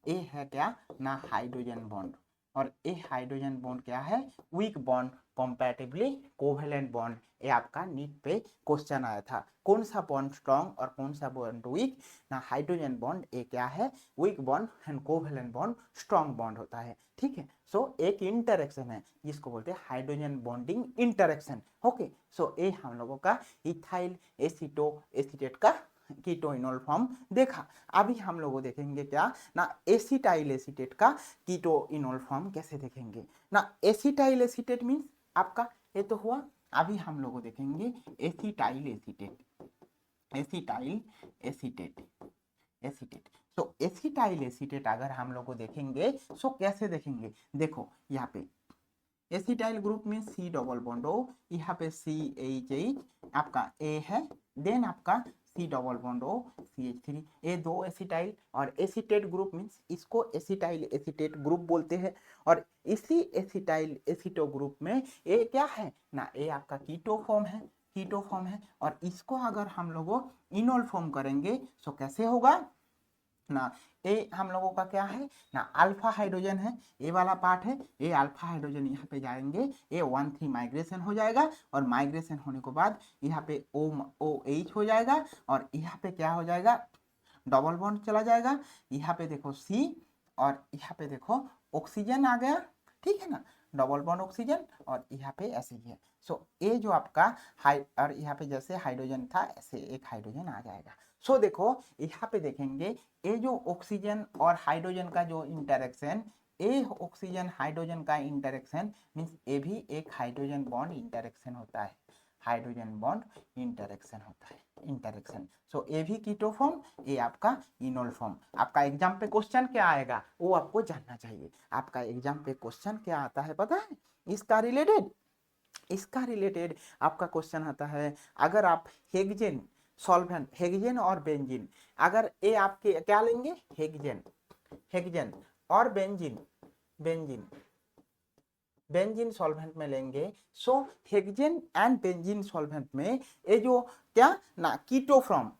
S1: ए है क्या ना हाइड्रोजन बॉन्ड, और ये हाइड्रोजन बॉन्ड क्या है weak bond compatibly covalent bond. ये आपका नीट पे क्वेश्चन आया था, कौन सा बॉन्ड स्ट्रॉन्ग और कौन सा बॉन्ड वीक ना, हाइड्रोजन बॉन्ड ये क्या है weak bond and covalent bond strong bond होता है, ठीक है। सो एक इंटरेक्शन है जिसको बोलते हैं हाइड्रोजन बॉन्डिंग इंटरेक्शन, ओके। सो ये हम लोगों का इथाइल एसीटेट का कीटोइनोल फॉर्म देखा। अभी हम लोग देखेंगे क्या ना एसिटाइल एसीटेट का कीटोइनोल फॉर्म कैसे देखेंगे ना। एसिटाइल एसीटेट मीन्स आपका ये तो हुआ, अभी हम लोग देखेंगे एसिटाइल एसीटेट। तो एसिटाइल एसीटेट अगर हम लोग देखेंगे सो कैसे देखेंगे, देखो यहाँ पे एसिटाइल ग्रुप में C डबल बॉन्ड O, यहाँ पे CH आपका A है, देन आपका C double bond O CH3, ये दो एसिटाइल और एसीटेट ग्रुप मीन्स इसको एसिटाइल एसीटेट ग्रुप बोलते हैं, और इसी एसिटाइल एसीटो ग्रुप में ये क्या है ना, ये आपका कीटो फॉर्म है, और इसको अगर हम लोग इनोल फॉर्म करेंगे सो कैसे होगा ना, ये हम लोगों का क्या है ना अल्फा हाइड्रोजन है, ये वाला पार्ट है, ये अल्फा हाइड्रोजन यहाँ पे जाएंगे, ये 1,3 माइग्रेशन हो जाएगा, और माइग्रेशन होने के बाद यहाँ पे OH हो जाएगा, और यहाँ पे क्या हो जाएगा डबल बॉन्ड चला जाएगा, यहाँ पे देखो C, और यहाँ पे देखो ऑक्सीजन आ गया, ठीक है ना, डबल बॉन्ड ऑक्सीजन, और यहाँ पे ऐसे ही है। सो ये जो आपका और यहाँ पे जैसे हाइड्रोजन था ऐसे एक हाइड्रोजन आ जाएगा। सो देखो यहाँ पे देखेंगे ये जो ऑक्सीजन और हाइड्रोजन का जो इंटरेक्शन, ये ऑक्सीजन हाइड्रोजन का इंटरेक्शन मीन्स ये भी एक हाइड्रोजन बॉन्ड इंटरेक्शन होता है, इंटरेक्शन। सो ये भी कीटो फॉर्म, ये आपका इनोल फॉर्म। आपका एग्जाम पे क्वेश्चन क्या आएगा वो आपको जानना चाहिए। आपका एग्जाम पे क्वेश्चन क्या आता है पता है, इसका रिलेटेड आपका क्वेश्चन आता है, अगर आप हेक्सेन सॉल्वेंट, हेक्सेन और बेंजीन, अगर ये आपके क्या लेंगे हेक्सेन और बेंजीन सॉल्वेंट में लेंगे, so hexane and benzene solvent में ये जो क्या ना keto form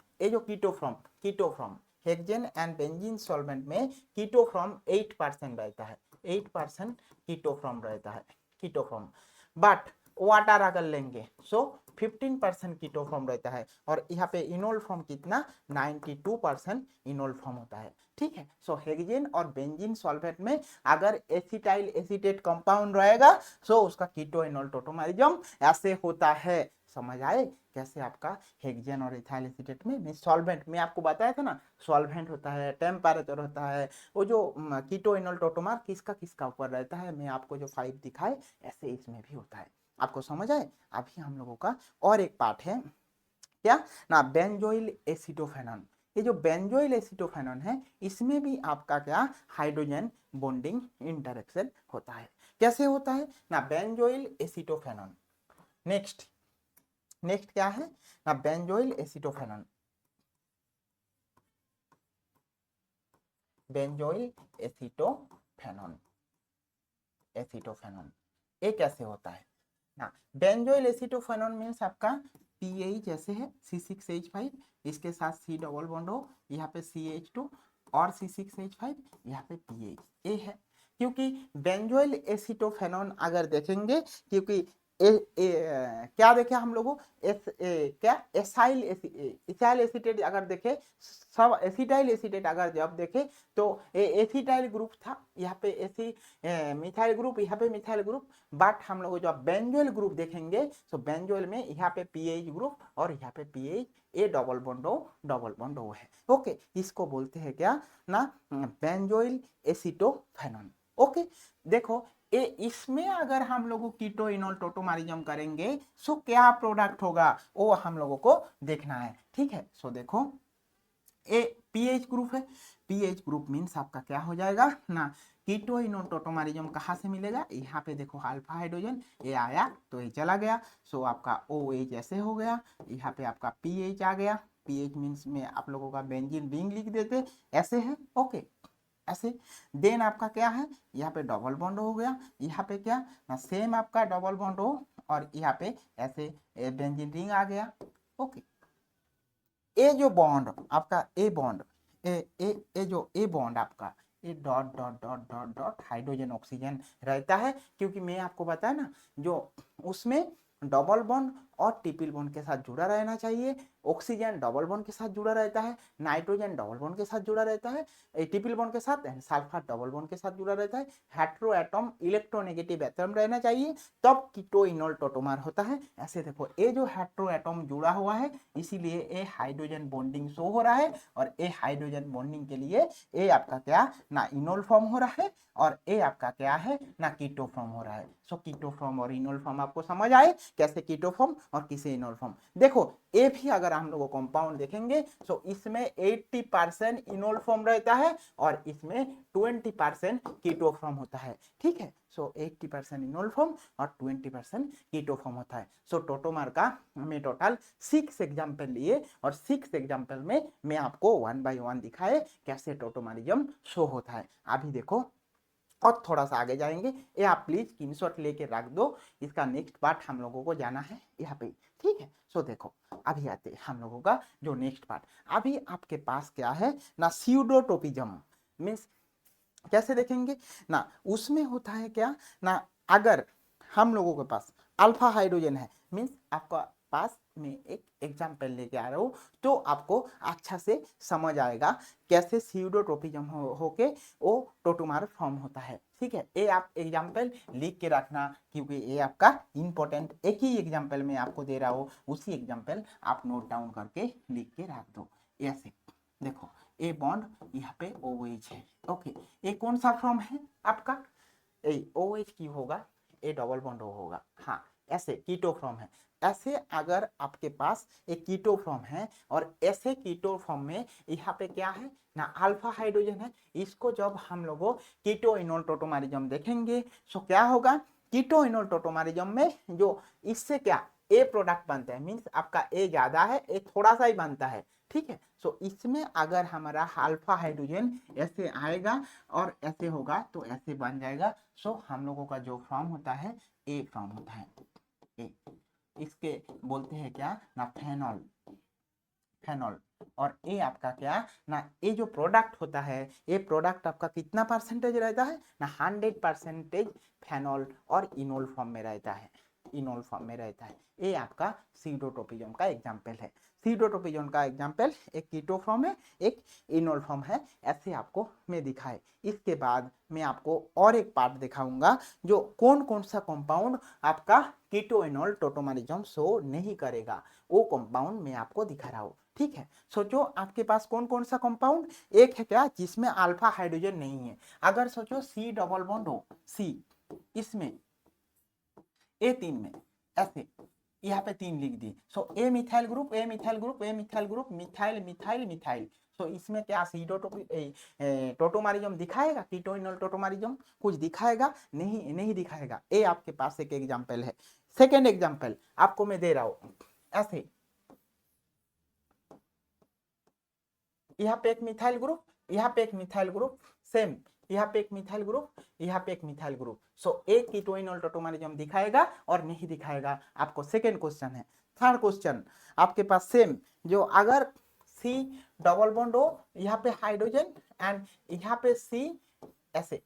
S1: hexane and benzene solvent में कीटोफ्रॉम 8% रहता है, 8% कीटोफ्रॉम रहता है, कीटोफ्रॉम। बट वाटर अगर लेंगे सो 15% कीटोफ्रॉम रहता है, और यहाँ पे इनोल फॉर्म कितना 92% इनोल फॉर्म होता है, ठीक है। सो हेक्सेन और बेंजीन सॉल्वेंट में अगर एसिटाइल एसीटेट कंपाउंड रहेगा सो उसका कीटो इनोल टोटोमरिज्म ऐसे होता है। समझ आए कैसे आपका हेक्सेन और इथाइल एसीटेट में सॉल्वेंट में आपको बताया था ना, सॉल्वेंट होता है, टेम्परेचर होता है, वो जो कीटो इनोल टोटोमर किसका किसका ऊपर रहता है, मैं आपको जो 5 दिखाए ऐसे इसमें भी होता है। आपको समझ आए। अभी हम लोगों का और एक पार्ट है क्या ना, बेंजोइल एसिटोफेनॉन। ये जो बेंजोइल एसिटोफेनॉन है इसमें भी आपका क्या हाइड्रोजन बॉन्डिंग इंटरेक्शन होता है। कैसे होता है ना, बेंजोइल एसिटोफेनॉन। नेक्स्ट नेक्स्ट क्या है ना, बेंजोइल एसिटोफेनॉन, बेंजोइल एसिटोफेनॉन, एसिटोफेनॉन ये कैसे होता है ना, बेंजोइल एसिटोफेनॉन मीन्स आपका पीएच ऐसे है C6H5, इसके साथ C डबल बॉन्ड हो, यहाँ पे CH2 और C6H5, यहाँ पे पीएच ए है। क्योंकि बेंजोइल एसिटोफेनॉन अगर देखेंगे, क्योंकि क्या देखे हम लोगों क्या एसाइल इथाइल एसीटेट अगर देखे, सब एसिटाइल एसीटेट अगर जब देखे तो एसिटाइल ग्रुप था, यहाँ पे एसी मिथाइल ग्रुप, यहाँ पे मिथाइल ग्रुप। बट हम लोग जब बेंजोइल ग्रुप देखेंगे तो बेंजोइल में यहाँ पे पीएच ग्रुप और यहाँ पे PH a double bond O है। ओके, इसको बोलते हैं क्या ना, बेंजोइल एसिटोफेनॉन। ओके, देखो ए इसमें अगर हम लोग कीटो इनोल टोटोमरिज्म करेंगे सो क्या प्रोडक्ट होगा वो हम लोगों को देखना है, ठीक है। सो देखो ए पीएच ग्रुप है, पीएच ग्रुप मीन्स आपका क्या हो जाएगा ना, कीटो इनोल टोटोमरिज्म कहाँ से मिलेगा, यहाँ पे देखो अल्फा हाइड्रोजन ये आया तो ये चला गया, सो आपका OH ऐसे हो गया, यहाँ पे आपका पीएच आ गया, पीएच मीन्स में आप लोगों का बेंजीन रिंग लिख देते ऐसे है। ओके, ऐसे देन आपका क्या है, यहाँ पे डबल बॉन्ड हो गया, यहाँ पे क्या ना सेम आपका डबल बॉन्ड हो, और यहाँ पे ऐसे बेंजीन रिंग आ गया। ओके, ए जो बॉन्ड आपका ए बॉन्ड ए जो ए बॉन्ड आपका ये dot dot dot dot dot hydrogen oxygen रहता है, क्योंकि मैं आपको बताया ना जो उसमें डबल बॉन्ड और ट्रिपल बॉन्ड के साथ जुड़ा रहना चाहिए, ऑक्सीजन डबल बॉन्ड के साथ जुड़ा रहता है, नाइट्रोजन डबल बॉन्ड के साथ जुड़ा रहता है, ट्रिपल बॉन्ड के साथ सल्फर डबल बॉन्ड के साथ जुड़ा रहता है, हेटेरो एटम इलेक्ट्रोनेगेटिव एटम रहना चाहिए, तब कीटो इनोल टोटोमर होता है। ऐसे देखो ये जो हेटेरो एटम जुड़ा हुआ है इसीलिए ये हाइड्रोजन बॉन्डिंग शो हो रहा है, और ये हाइड्रोजन बॉन्डिंग के लिए ये आपका क्या ना इनोल फॉर्म हो रहा है, और ये आपका क्या है ना कीटो फॉर्म हो रहा है। सो कीटो फॉर्म और इनोल फॉर्म आपको समझ आए कैसे कीटो फॉर्म और किसे इनोल फॉर्म। देखो ये भी अगर हम लोग कंपाउंड देखेंगे तो इसमें 80% इनोल फॉर्म रहता है और इसमें 20% कीटो फॉर्म होता है, ठीक है। सो 80% इनोल फॉर्म और 20% कीटो फॉर्म होता है। सो टोटोमर का हमें टोटल 6 एग्जाम्पल लिए, और 6 एग्जाम्पल में मैं आपको 1 by 1 दिखाए कैसे टोटोमरिज्म शो होता है। अभी देखो और थोड़ा सा आगे जाएंगे, ये आप प्लीज स्क्रीनशॉट लेके रख दो, इसका नेक्स्ट पार्ट हम लोगों को जाना है यहाँ पे, ठीक है। सो देखो अभी आते हैं हम लोगों का जो नेक्स्ट पार्ट, अभी आपके पास क्या है ना, स्यूडोटोपिज्म मीन्स कैसे देखेंगे ना, उसमें होता है क्या ना, अगर हम लोगों के पास अल्फा हाइड्रोजन है मीन्स आपका पास में एक एग्जाम्पल लेके आ रहा हूँ तो आपको अच्छा से समझ आएगा कैसे स्यूडोट्रोपिज्म होके वो टोटोमर फॉर्म होता है, ठीक है। ये आप एग्जाम्पल लिख के रखना, क्योंकि ये आपका इंपॉर्टेंट एक ही एग्जाम्पल में आपको दे रहा हूँ, उसी एग्जाम्पल आप नोट डाउन करके लिख के रख दो। ऐसे देखो ए बॉन्ड यहाँ पे OH है, ओके, ये कौन सा फॉर्म है आपका, ए OH की होगा, ए डबल बॉन्ड O होगा, हाँ ऐसे कीटो फॉर्म है। ऐसे अगर आपके पास एक कीटो फॉर्म है और ऐसे कीटो फॉर्म में यहाँ पे क्या है ना अल्फा हाइड्रोजन है, इसको जब हम लोगों कीटो इनोल टोटोमरिज्म देखेंगे तो क्या होगा, कीटो इनोल टोटोमरिज्म में जो इससे क्या ए प्रोडक्ट बनता है मीन्स आपका ए ज्यादा है, ए थोड़ा सा ही बनता है, ठीक है। सो इसमें अगर हमारा अल्फा हाइड्रोजन ऐसे आएगा और ऐसे होगा तो ऐसे बन जाएगा। सो हम लोगों का जो फॉर्म होता है ए फॉर्म होता है, ए इसके बोलते हैं क्या ना फेनॉल, फेनॉल। और ये आपका क्या ना, ये जो प्रोडक्ट होता है ये प्रोडक्ट आपका कितना परसेंटेज रहता है ना, 100% फेनॉल और इनोल फॉर्म में रहता है, इनोल फॉर्म में रहता है। ये आपका सीडोटोपिजोन का एग्जाम्पल है। सीडोटोपिजोन का एग्जाम्पल एक कीटो फॉर्म है, एक इनोल फॉर्म है, ऐसे आपको मैं दिखाए। इसके बाद मैं आपको और एक पार्ट दिखाऊंगा जो कौन कौन सा कंपाउंड आपका कीटो इनोल टोटोमरिज्म शो नहीं करेगा, वो कंपाउंड मैं आपको दिखा रहा हूँ। ठीक है, सोचो आपके पास कौन कौन सा कंपाउंड, एक है क्या जिसमें अल्फा हाइड्रोजन नहीं है। अगर सोचो सी डबल बॉन्ड हो, सी इसमें A3 में ऐसे यहाँ पे 3 लिख दी, so a methyl group, a methyl group, a methyl group, methyl methyl methyl. तो इसमें क्या टोटोमारिज्म दिखाएगा, कीटो इनोल टोटोमारिज्म कुछ दिखाएगा नहीं, नहीं दिखाएगा। ये आपके पास एक एग्जांपल है। सेकेंड एग्जांपल आपको मैं दे रहा हूं, ऐसे यहाँ पे एक मिथाइल ग्रुप, यहाँ पे एक मिथाइल ग्रुप, सेम यहाँ पे एक मिथाइल ग्रुप, यहाँ पे एक मिथाइल ग्रुप। सो एक कीटो इनोल टोटोमरिज्म दिखाएगा और नहीं दिखाएगा, आपको सेकेंड क्वेश्चन है। थर्ड क्वेश्चन आपके पास सेम, जो अगर सी डबल बॉन्ड हो, यहाँ पे हाइड्रोजन एंड यहाँ पे सी ऐसे,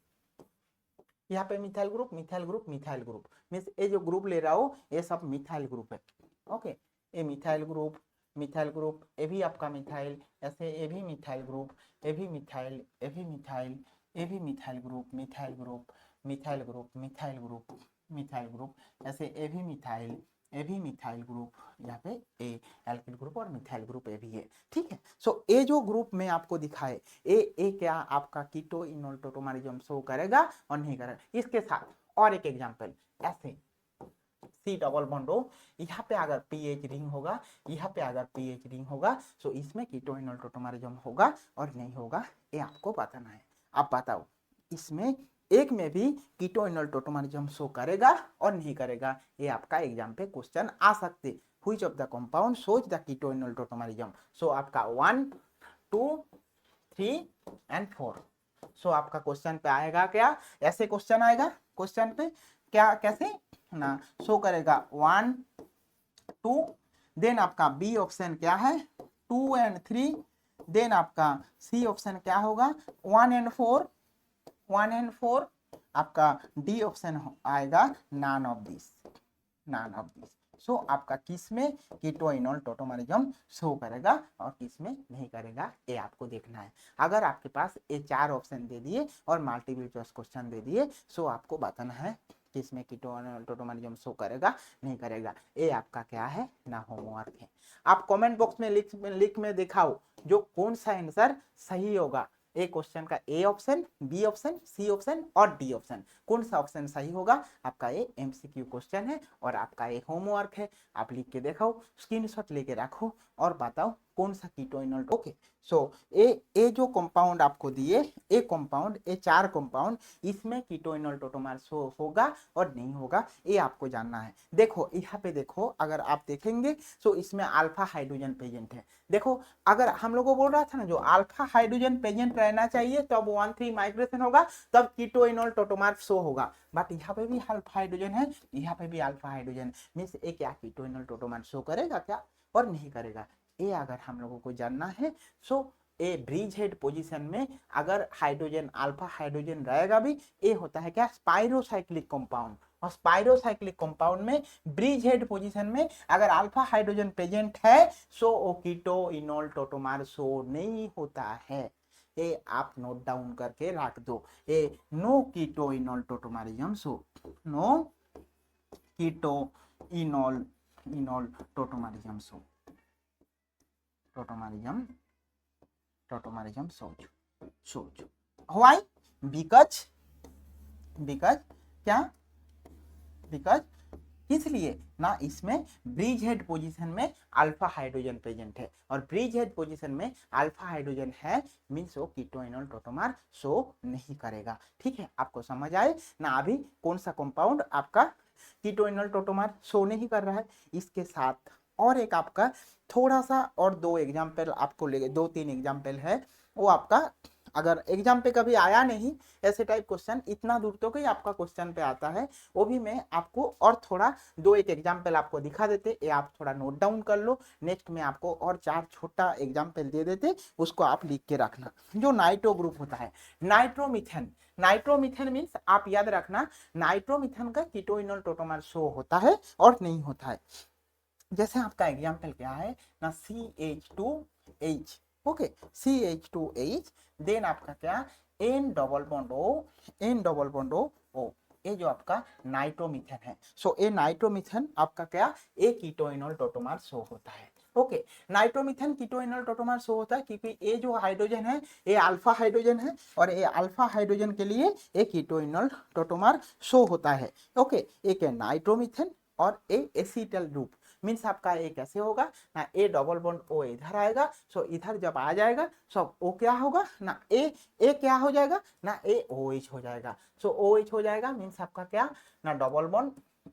S1: यहाँ पे methyl group methyl group methyl group, means ये जो ग्रुप ले रहा हो ये सब मिथाइल ग्रुप है। ओके, ये मिथाइल ग्रुप, मिथाइल ग्रुप, ये भी आपका मिथाइल, ऐसे ये भी मिथाइल ग्रुप, ये भी मिथाइल, ये भी मिथाइल, ये भी methyl group, methyl group, methyl group, methyl group, methyl group, ऐसे ये भी मिथाइल, ये भी मिथाइल ग्रुप, यहाँ पे ए एल्किल ग्रुप और मिथाइल ग्रुप ये भी है। ठीक है, सो ये जो ग्रुप में आपको दिखाए ये क्या आपका कीटो इनोल टोटोमरिज्म शो करेगा और नहीं करेगा। इसके साथ और एक एग्जांपल, ऐसे सी डबल बॉन्ड हो, यहाँ पे अगर पीएच रिंग होगा, यहाँ पे अगर पीएच रिंग होगा, सो इसमें कीटो इनोल टोटोमरिज्म होगा और नहीं होगा, ये आपको बताना है। आप बताओ इसमें एक में भी कीटो इनोल टोटोमरिज्म शो करेगा और नहीं करेगा, ये आपका एग्जाम पे क्वेश्चन आ सकते। Which of the compound shows the keto enol tautomerism. So आपका 1 2 3 एंड 4। सो आपका क्वेश्चन पे आएगा क्या, ऐसे क्वेश्चन आएगा क्वेश्चन पे क्या, कैसे ना शो करेगा 1 2, देन आपका बी ऑप्शन क्या है 2 एंड 3, देन आपका सी ऑप्शन क्या होगा 1 एंड 4, 1 एंड 4, आपका डी ऑप्शन आएगा none of this, none of this. So आपका किस में कीटो इनोल टोटोमरिज्म शो करेगा और किस में नहीं करेगा, ये आपको देखना है। अगर आपके पास ये 4 ऑप्शन दे दिए और मल्टीपल चॉइस क्वेश्चन दे दिए, सो आपको बताना है किस में कीटो इनोल टोटोमरिज्म शो करेगा नहीं करेगा। ये आपका क्या है ना, होमवर्क है। आप कमेंट बॉक्स में लिख में दिखाओ जो कौन सा आंसर सही होगा। ए क्वेश्चन का A option, B option, C option और डी ऑप्शन, कौन सा ऑप्शन सही होगा। आपका ये एमसीक्यू क्वेश्चन है और आपका ये होमवर्क है। आप लिख के दिखाओ, स्क्रीनशॉट लेके रखो और बताओ कौन सा कीटो इनोल। ओके, सो ए जो कंपाउंड आपको दिए, ए कंपाउंड, ए 4 कंपाउंड, इसमें कीटो इनोल टोटोमर शो होगा और नहीं होगा, ये आपको जानना है। देखो यहाँ पे देखो, अगर आप देखेंगे तो इसमें अल्फा हाइड्रोजन प्रेजेंट है। देखो अगर हम लोगों को बोल रहा था ना जो अल्फा हाइड्रोजन प्रेजेंट रहना चाहिए तब 1,3 माइग्रेशन होगा, तब कीटो इनोल टोटोमर शो होगा। बट यहाँ पे भी अल्फा हाइड्रोजन है, यहाँ पे भी अल्फा हाइड्रोजन, मीन्स ये क्या कीटो इनोल टोटोमर शो करेगा क्या और नहीं करेगा, ये अगर हम लोगों को जानना है। सो ए ब्रिज हेड पोजीशन में अगर हाइड्रोजन अल्फा हाइड्रोजन रहेगा भी, ये होता है क्या स्पाइरोसाइक्लिक कंपाउंड, और स्पाइरोसाइक्लिक कंपाउंड में ब्रिज हेड पोजीशन में अगर अल्फा हाइड्रोजन प्रेजेंट है, सो ओ कीटो इनोल टोटोमर शो नहीं होता है। ये आप नोट डाउन करके रख दो, ये no keto enol tautomerism show, no keto enol tautomerism show, tautomerism shows. Why? Because क्या, बिकॉज इसलिए ना इसमें ब्रिज हेड पोजीशन में अल्फा हाइड्रोजन प्रेजेंट है, और ब्रिज हेड पोजीशन में अल्फा हाइड्रोजन है, मीन्स वो कीटो इनोल टोटोमर शो नहीं करेगा। ठीक है, आपको समझ आए ना अभी कौन सा कंपाउंड आपका कीटो इनोल टोटोमर शो नहीं कर रहा है। इसके साथ और एक आपका थोड़ा सा और 2 एग्जाम्पल आपको ले, 2-3 एग्जाम्पल है, वो आपका अगर एग्जाम पे कभी आया नहीं ऐसे टाइप क्वेश्चन, इतना दूर तो कहीं आपका क्वेश्चन पे आता है, वो भी मैं आपको और थोड़ा दो एक एग्जाम्पल आपको दिखा देते, ये आप थोड़ा नोट डाउन कर लो। नेक्स्ट में आपको और 4 छोटा एग्जाम्पल दे देते, उसको आप लिख के रखना। जो नाइट्रो ग्रुप होता है, नाइट्रोमीथेन, नाइट्रोमीथेन मीन्स आप याद रखना, नाइट्रोमीथेन का कीटोइनोल टोटोमर शो होता है और नहीं होता है। जैसे आपका एग्जाम्पल क्या है ना, CH2H, ओके, CH2H, देन आपका क्या, N double bond O, N double bond O, ये जो आपका नाइट्रोमीथेन है। सो ये नाइट्रोमीथेन आपका क्या, एक कीटोइनोल टोटोमर शो होता है। ओके, नाइट्रोमीथेन कीटोइनोल टोटोमर शो होता है क्योंकि ये जो हाइड्रोजन है ये अल्फा हाइड्रोजन है, और ये अल्फा हाइड्रोजन के लिए एक कीटोइनोल टोटोमर शो होता है। ओके, एक है नाइट्रोमीथेन और ए एसिटल ग्रुप, मीन्स आपका ए कैसे होगा ना, ए डबल बॉन्ड ओ इधर आएगा, सो इधर जब आ जाएगा सब ओ क्या होगा ना, ए क्या हो जाएगा ना, ए ओ एच हो जाएगा। सो ओ एच हो जाएगा मीन्स आपका क्या ना, डबल बॉन्ड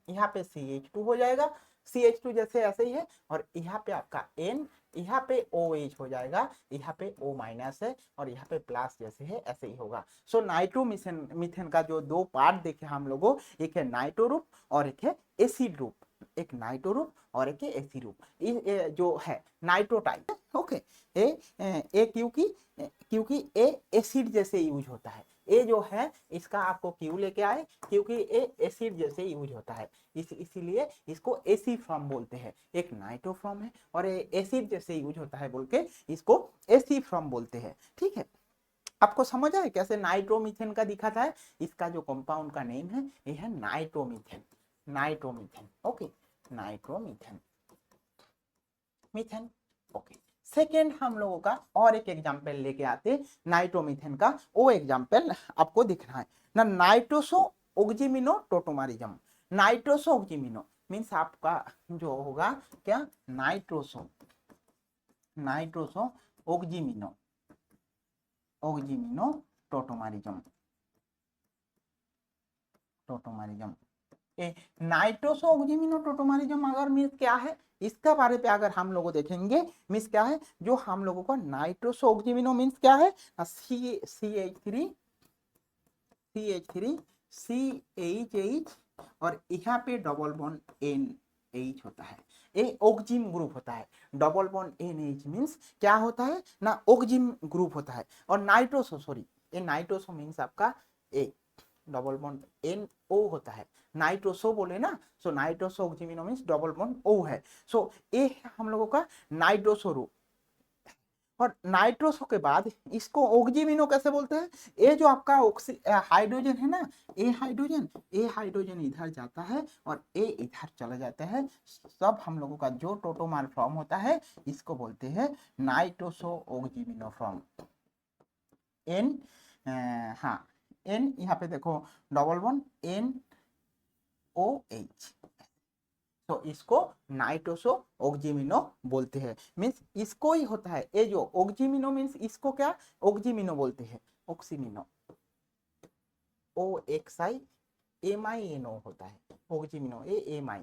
S1: यहाँ पे CH2 हो जाएगा, CH2 जैसे ऐसे ही है, और यहाँ पे आपका N, यहाँ पे OH हो जाएगा, यहाँ पे O माइनस है, और यहाँ पे प्लस जैसे है ऐसे ही होगा। सो नाइट्रोमीथेन, मीथेन का जो दो पार्ट देखे हम लोगों, एक है नाइट्रो रूप और एक है एसिड रूप, एक नाइट्रो रूप और एक एसिड रूप, जो है नाइट्रो टाइप। ओके, ए क्योंकि ए एसिड जैसे यूज होता है, ए जो है इसका आपको क्यू लेके आए क्योंकि ए एसिड जैसे यूज होता है, इसीलिए इसको एसी फॉर्म बोलते हैं। एक नाइट्रो फॉर्म है और एसिड जैसे यूज होता है बोल के इसको एसी फॉर्म बोलते हैं। ठीक है, आपको समझ आए कैसे नाइट्रोमीथेन का दिखाता है, इसका जो कंपाउंड का नेम है ये है nitromethane, nitromethane. Okay, nitromethane, methane. Okay, second हम लोगों का और एक एग्जाम्पल लेके आते नाइट्रोमीथेन का, वो एग्जाम्पल आपको दिखना है ना, नाइट्रोसो ओक्जीमिनो टोटोमारिज्म। नाइट्रोसो ओक्जीमिनो मीन्स आपका जो होगा क्या, नाइट्रोसो, नाइट्रोसो ओक्जीमिनो, ओक्जीमिनो टोटोमारिज्म, टोटोमारिज्म। नाइट्रोसो ओक्जीमिनो टोटोमारिज्म अगर मीन्स क्या है, इसका बारे पे अगर हम लोग देखेंगे मीन्स क्या है, जो हम लोगों को नाइट्रोसो ओक्जीमिनो मीन्स क्या है, CH3 CHH और यहाँ पे डबल बॉन्ड NH होता है, ये ओक्जिम ग्रुप होता है। डबल बॉन्ड NH मीन्स क्या होता है ना, ओक्जिम ग्रुप होता है। और नाइट्रोसो, सॉरी, ये नाइट्रोसो मीन्स आपका ए डबल बॉन्ड NO होता है, नाइट्रोसो बोले ना, so nitroso oximino means double bond O है। सो ये है हम लोगों का नाइट्रोसो ग्रुप। और नाइट्रोसो के बाद इसको ओक्जीमिनो कैसे बोलते हैं, ये जो आपका हाइड्रोजन है ना, ए हाइड्रोजन इधर जाता है और ए इधर चला जाता है, सब हम लोगों का जो टोटोमर फॉर्म होता है इसको बोलते हैं नाइट्रोसो ओक्जीमिनो फॉर्म। एन, हाँ, एन यहाँ पे देखो डबल वन NOH, तो इसको नाइट्रोसो ओक्जीमिनो बोलते हैं। मीन्स इसको ही होता है, ये जो ओक्जीमिनो मीन्स इसको क्या ओक्जीमिनो बोलते हैं, ऑक्सीमिनो, OXIMINO होता है ओक्जीमिनो, AMI,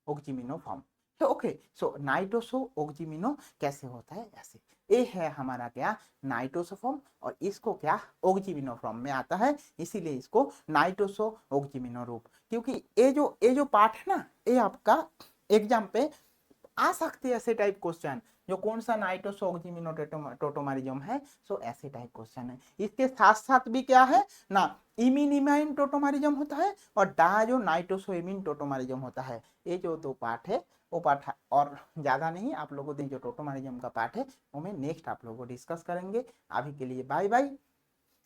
S1: ओक्जीमिनो फॉर्म। ओके, सो नाइट्रोसो ओक्जीमिनो कैसे होता है ऐसे, ये है हमारा क्या नाइट्रोसो फॉर्म, और इसको क्या ओक्जीमिनो फॉर्म में आता है, इसीलिए इसको नाइट्रोसो ओक्जीमिनो रूप। क्योंकि ये जो पार्ट है ना, ये आपका एग्जाम पे आ सकते हैं ऐसे टाइप क्वेश्चन, जो कौन सा नाइट्रोसो ओक्जीमिनो टोटोमरिज्म है, सो ऐसे टाइप क्वेश्चन है। इसके साथ साथ भी क्या है ना, इमीन इमाइन टोटोमरिज्म होता है और डायजो नाइट्रोसो इमीन टोटोमरिज्म होता है। ये जो दो पार्ट है वो पार्ट और ज्यादा नहीं, आप लोगों को जो टोटोमरिज्म का पार्ट है वो मैं नेक्स्ट आप लोगों को डिस्कस करेंगे। अभी के लिए बाय बाय।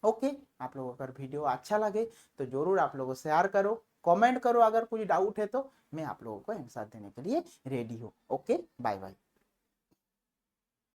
S1: ओके, आप लोगों को अगर वीडियो अच्छा लगे तो जरूर आप लोगों शेयर करो, कमेंट करो, अगर कुछ डाउट है तो मैं आप लोगों को आंसर देने के लिए रेडी हूँ। Okay, bye bye.